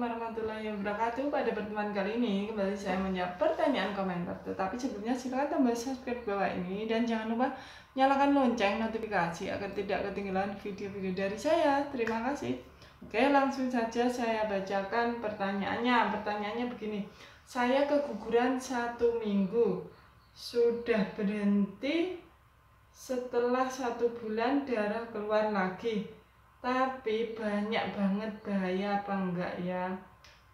warahmatullahi wabarakatuh. Pada pertemuan kali ini kembali saya menjawab pertanyaan komentar. Tetapi sebelumnya silakan tambah subscribe bawah ini dan jangan lupa nyalakan lonceng notifikasi agar tidak ketinggalan video-video dari saya. Terima kasih. Oke, langsung saja saya bacakan pertanyaannya. Pertanyaannya begini. Saya keguguran 1 minggu. Sudah berhenti, setelah 1 bulan darah keluar lagi. Tapi banyak banget, bahaya apa enggak ya?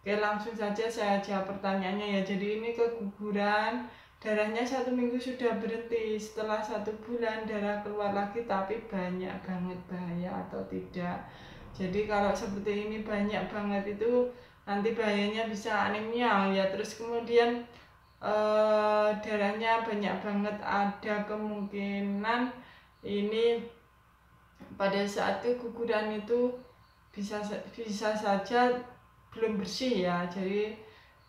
Oke, langsung saja saya jawab pertanyaannya ya. Jadi ini keguguran, darahnya 1 minggu sudah berhenti, setelah 1 bulan darah keluar lagi, tapi banyak banget, bahaya atau tidak? Jadi kalau seperti ini banyak banget itu nanti bahayanya bisa anemia ya. Terus kemudian darahnya banyak banget, ada kemungkinan ini pada saat keguguran itu bisa saja belum bersih ya. Jadi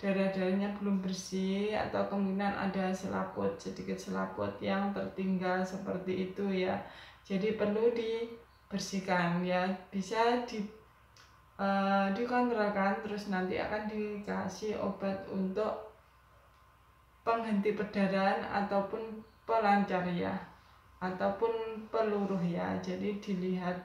darahnya belum bersih atau kemungkinan ada selaput, sedikit selaput yang tertinggal seperti itu ya. Jadi perlu dibersihkan ya. Bisa dikontrolkan, terus nanti akan dikasih obat untuk penghenti perdarahan ataupun pelancar ya, ataupun peluruh ya. Jadi dilihat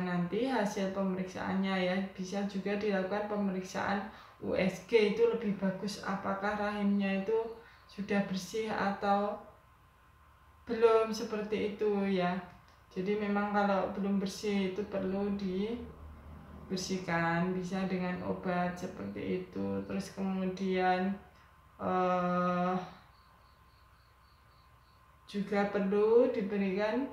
nanti hasil pemeriksaannya ya. Bisa juga dilakukan pemeriksaan USG, itu lebih bagus, apakah rahimnya itu sudah bersih atau belum, seperti itu ya. Jadi memang kalau belum bersih itu perlu dibersihkan, bisa dengan obat seperti itu. Terus kemudian juga perlu diberikan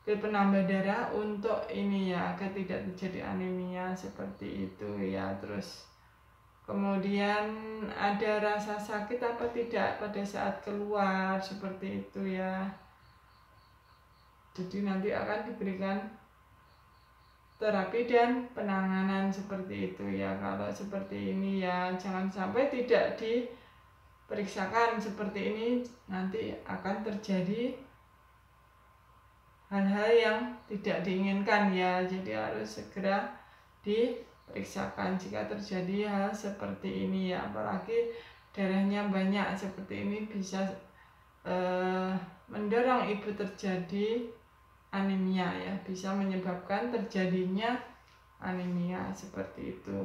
pil penambah darah untuk ini ya, agar tidak terjadi anemia seperti itu ya. Terus kemudian ada rasa sakit apa tidak pada saat keluar, seperti itu ya. Jadi nanti akan diberikan terapi dan penanganan seperti itu ya. Kalau seperti ini ya, jangan sampai tidak diperiksakan seperti ini, nanti akan terjadi hal-hal yang tidak diinginkan ya. Jadi harus segera diperiksakan jika terjadi hal seperti ini ya. Apalagi darahnya banyak seperti ini bisa mendorong ibu terjadi anemia ya, bisa menyebabkan terjadinya anemia seperti itu.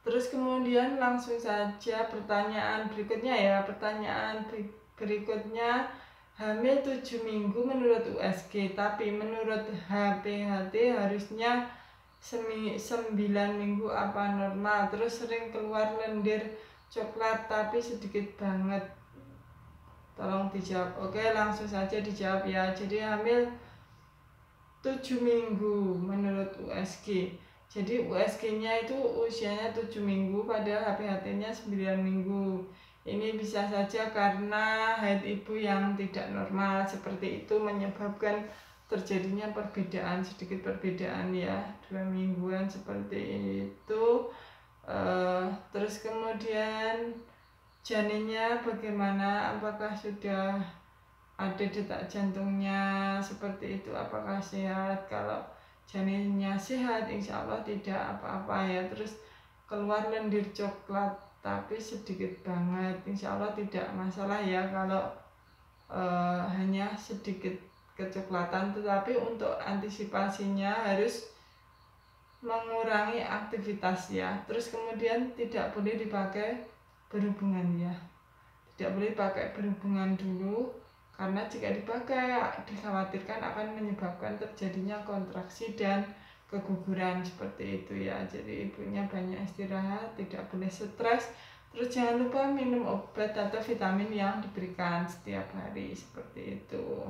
Terus kemudian langsung saja pertanyaan berikutnya ya. Pertanyaan berikutnya, hamil 7 minggu menurut USG, tapi menurut HPHT harusnya 9 minggu, apa normal? Terus sering keluar lendir coklat tapi sedikit banget. Tolong dijawab. Oke, langsung saja dijawab ya. Jadi hamil 7 minggu menurut USG. Jadi USG-nya itu usianya 7 minggu, padahal HPHT-nya 9 minggu. Ini bisa saja karena haid ibu yang tidak normal, seperti itu menyebabkan terjadinya perbedaan, sedikit perbedaan ya, 2 mingguan seperti itu. Terus kemudian janinnya bagaimana, apakah sudah ada detak jantungnya seperti itu, apakah sehat? Kalau janinnya sehat, insya Allah tidak apa-apa ya. Terus keluar lendir coklat tapi sedikit banget, insya Allah tidak masalah ya kalau hanya sedikit kecoklatan. Tetapi untuk antisipasinya harus mengurangi aktivitas ya. Terus kemudian tidak boleh dipakai berhubungan ya, tidak boleh pakai berhubungan dulu, karena jika dipakai dikhawatirkan akan menyebabkan terjadinya kontraksi dan keguguran seperti itu ya. Jadi ibunya banyak istirahat, tidak boleh stres. Terus jangan lupa minum obat atau vitamin yang diberikan setiap hari seperti itu.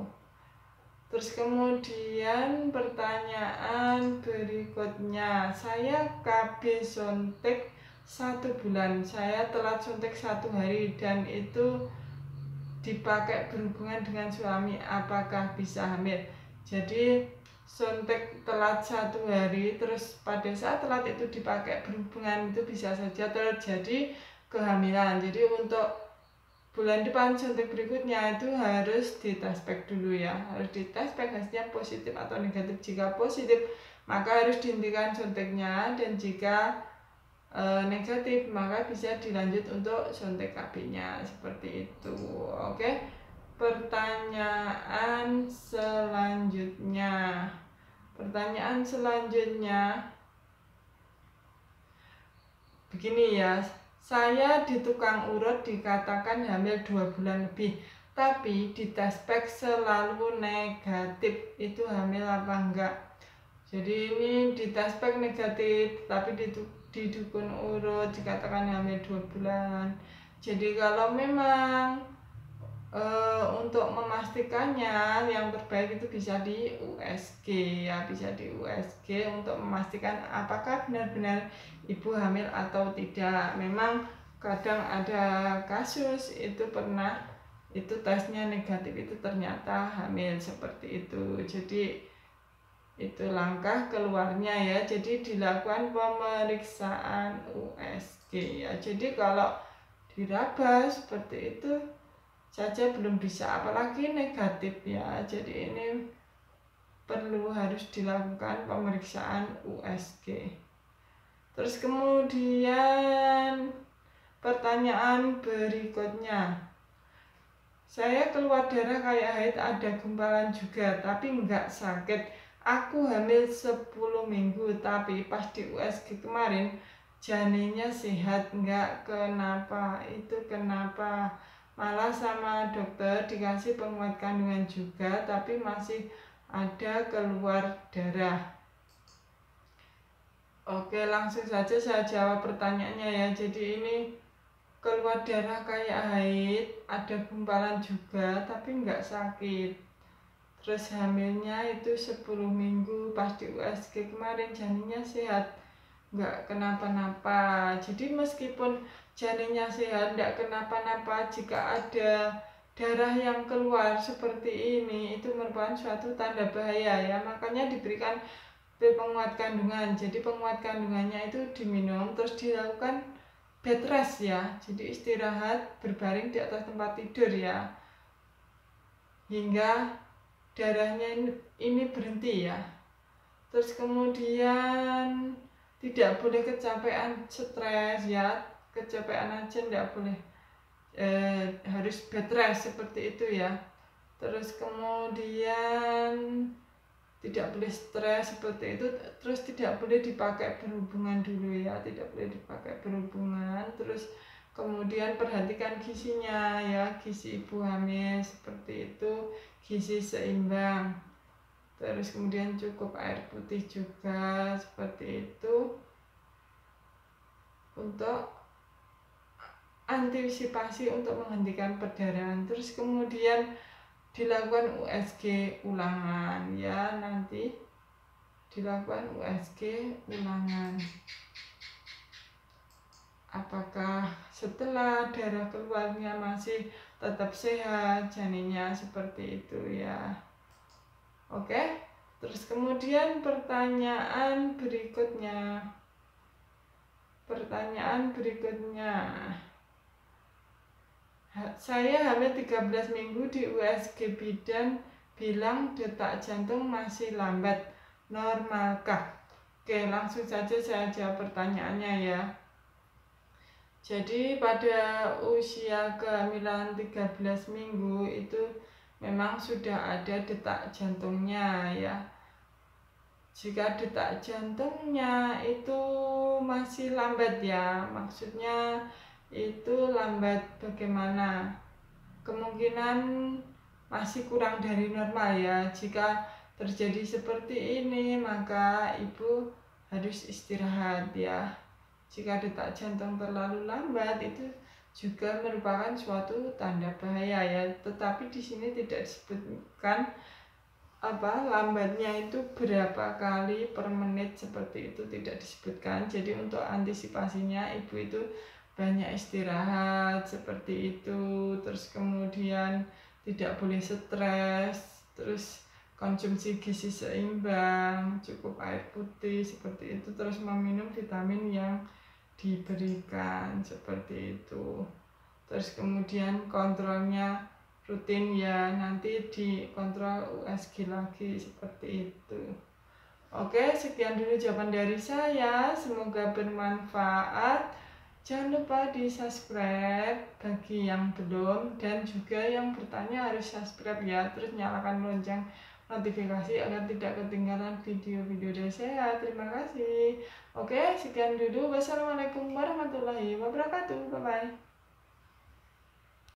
Terus kemudian pertanyaan berikutnya, saya KB suntik 1 bulan, saya telat suntik 1 hari dan itu dipakai berhubungan dengan suami, apakah bisa hamil? Jadi suntik telat 1 hari, terus pada saat telat itu dipakai berhubungan, itu bisa saja terjadi kehamilan. Jadi untuk bulan depan suntik berikutnya itu harus ditespek dulu ya, harus ditespek hasilnya positif atau negatif. Jika positif maka harus dihentikan suntiknya, dan jika negatif maka bisa dilanjut untuk suntik KB-nya seperti itu. Oke, pertanyaan selanjutnya begini ya, saya di tukang urut dikatakan hamil 2 bulan lebih, tapi di tes pack selalu negatif, itu hamil apa enggak? Jadi ini di tes pack negatif, tapi di dukun urut dikatakan hamil 2 bulan. Jadi kalau memang untuk memastikannya yang terbaik itu bisa di USG ya, bisa di USG untuk memastikan apakah benar-benar ibu hamil atau tidak. Memang kadang ada kasus itu pernah itu tesnya negatif, itu ternyata hamil seperti itu. Jadi itu langkah keluarnya ya, jadi dilakukan pemeriksaan USG ya. Jadi kalau diraba seperti itu saja belum bisa, apalagi negatif ya. Jadi ini perlu harus dilakukan pemeriksaan USG. Terus kemudian pertanyaan berikutnya, saya keluar darah kayak haid, ada gumpalan juga tapi enggak sakit. Aku hamil 10 minggu tapi pas di USG kemarin janinnya sehat, enggak kenapa. Itu kenapa? Malah sama dokter dikasih penguat kandungan juga tapi masih ada keluar darah. Oke, langsung saja saya jawab pertanyaannya ya. Jadi ini keluar darah kayak haid, ada gumpalan juga tapi enggak sakit. Terus hamilnya itu 10 minggu, pas di USG kemarin janinnya sehat, enggak kenapa-napa. Jadi meskipun janinnya sehat, enggak kenapa-napa, jika ada darah yang keluar seperti ini itu merupakan suatu tanda bahaya ya. Makanya diberikan penguat kandungan. Jadi penguat kandungannya itu diminum, terus dilakukan bed rest ya, jadi istirahat berbaring di atas tempat tidur ya, hingga darahnya ini berhenti ya. Terus kemudian tidak boleh kecapean, stres ya, kecapean aja tidak boleh, harus bed rest seperti itu ya. Terus kemudian tidak boleh stres seperti itu, terus tidak boleh dipakai berhubungan dulu ya, tidak boleh dipakai berhubungan. Terus kemudian perhatikan gizinya ya, gizi ibu hamil seperti itu, gizi seimbang. Terus kemudian cukup air putih juga seperti itu untuk antisipasi untuk menghentikan perdarahan. Terus kemudian dilakukan USG ulangan ya, nanti dilakukan USG ulangan. Apakah setelah darah keluarnya masih tetap sehat janinnya, seperti itu ya. Oke, terus kemudian pertanyaan berikutnya. Saya hamil 13 minggu di USG bidan bilang detak jantung masih lambat, normalkah? Oke, langsung saja saya jawab pertanyaannya ya. Jadi pada usia kehamilan 13 minggu itu memang sudah ada detak jantungnya ya. Jika detak jantungnya itu masih lambat ya, maksudnya itu lambat bagaimana? Kemungkinan masih kurang dari normal ya. Jika terjadi seperti ini maka ibu harus istirahat ya. Jika detak jantung terlalu lambat itu juga merupakan suatu tanda bahaya ya. Tetapi di sini tidak disebutkan lambatnya itu berapa kali per menit, seperti itu tidak disebutkan. Jadi untuk antisipasinya ibu itu banyak istirahat seperti itu. Terus kemudian tidak boleh stres, terus konsumsi gizi seimbang, cukup air putih seperti itu, terus meminum vitamin yang diberikan seperti itu. Terus kemudian kontrolnya rutin ya, nanti dikontrol USG lagi seperti itu. Oke, sekian dulu jawaban dari saya. Semoga bermanfaat. Jangan lupa di subscribe bagi yang belum, dan juga yang bertanya harus subscribe ya. Terus nyalakan lonceng notifikasi agar tidak ketinggalan video-video dari saya. Terima kasih. Oke, sekian dulu. Wassalamualaikum warahmatullahi wabarakatuh. Bye bye.